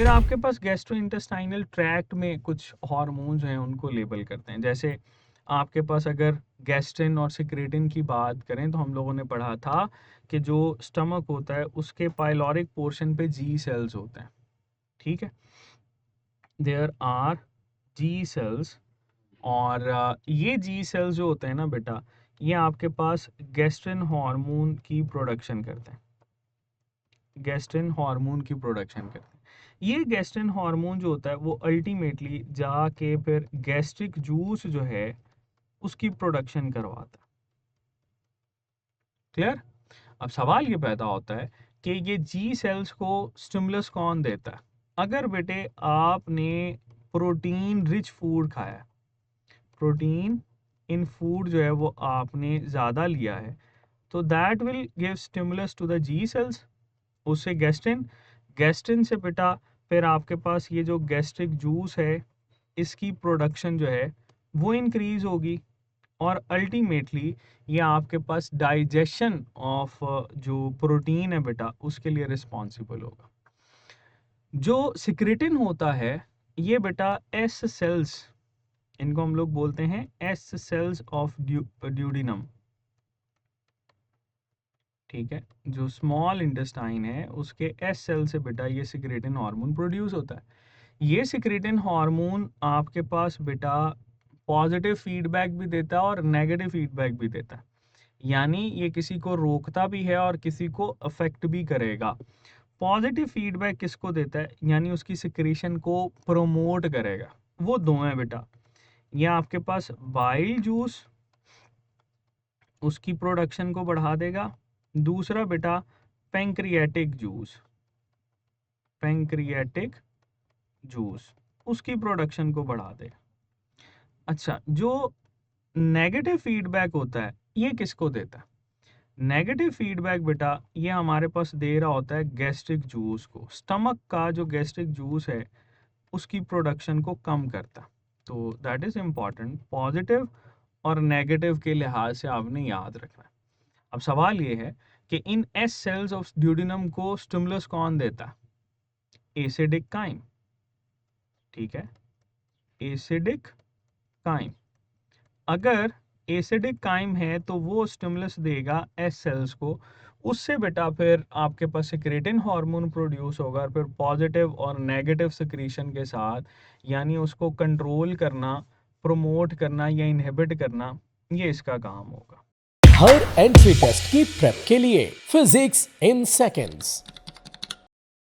फिर आपके पास gastrointestinal tract में कुछ हार्मोन्स हैं, उनको लेबल करते हैं। जैसे आपके पास अगर गैस्ट्रिन और सिक्रेटिन की बात करें तो हम लोगों ने पढ़ा था कि जो स्टमक होता है उसके पाइलोरिक पोर्शन पे जी सेल्स होते हैं, ठीक है, देयर आर जी सेल्स। और ये जी सेल्स जो होते हैं ना बेटा, ये आपके पास गैस्ट्रिन हार्मोन की प्रोडक्शन करते हैं, गैस्ट्रिन हार्मोन की प्रोडक्शन करते हैं। ये गैस्ट्रिन हार्मोन जो होता है वो अल्टीमेटली जाके फिर गैस्ट्रिक जूस जो है उसकी प्रोडक्शन करवाता है। क्लियर? अब सवाल ये पैदा होता है कि ये जी सेल्स को स्टिमुलस कौन देता है? अगर बेटे आपने प्रोटीन रिच फूड खाया, प्रोटीन इन फूड जो है वो आपने ज़्यादा लिया है, तो that will give stimulus to the G cells, उससे गैस्ट्रिन, गैस्ट्रिन से बेटा फिर आपके पास ये जो गैस्ट्रिक जूस है इसकी प्रोडक्शन जो है वो इंक्रीज होगी, और अल्टीमेटली ये आपके पास डाइजेशन ऑफ जो प्रोटीन है बेटा उसके लिए रिस्पॉन्सिबल होगा। जो सिक्रेटिन होता है ये बेटा एस सेल्स, इनको हम लोग बोलते हैं एस सेल्स ऑफ ड्यूडिनम, ठीक है, जो स्मॉल इंटेस्टाइन है उसके एस सेल से बेटा ये सिक्रेटिन हार्मोन प्रोड्यूस होता है। ये सिक्रेटिन हार्मोन आपके पास बेटा पॉजिटिव फीडबैक भी देता है और नेगेटिव फीडबैक भी देता है, यानी ये किसी को रोकता भी है और किसी को अफेक्ट भी करेगा। पॉजिटिव फीडबैक किसको देता है, यानी उसकी सिक्रेशन को प्रमोट करेगा, वो दो हैं बेटा। ये आपके पास बाइल जूस उसकी प्रोडक्शन को बढ़ा देगा, दूसरा बेटा पैंक्रियाटिक जूस, पैंक्रियाटिक जूस उसकी प्रोडक्शन को बढ़ा देगा। अच्छा, जो नेगेटिव फीडबैक होता है ये किसको देता है? नेगेटिव फीडबैक बेटा ये हमारे पास दे रहा होता है गैस्ट्रिक जूस को, स्टमक का जो गैस्ट्रिक जूस है उसकी प्रोडक्शन को कम करता। तो दैट इज इम्पॉर्टेंट, पॉजिटिव और नेगेटिव के लिहाज से आपने याद रखना है। अब सवाल ये है कि इन एस सेल्स ऑफ ड्यूडिनम को स्टिमुलस कौन देता है? एसिडिक काइम, ठीक है, एसिडिक काइम। अगर एसिडिक काइम है तो वो स्टिमुलस देगा एस सेल्स को, उससे बेटा फिर आपके पास सिक्रेटिन हार्मोन प्रोड्यूस होगा, और फिर पॉजिटिव और नेगेटिव सिक्रीशन के साथ, यानी उसको कंट्रोल करना, प्रमोट करना या इनहिबिट करना, ये इसका काम होगा। हर एंट्री टेस्ट की प्रेप के लिए फिजिक्स इन सेकंड्स।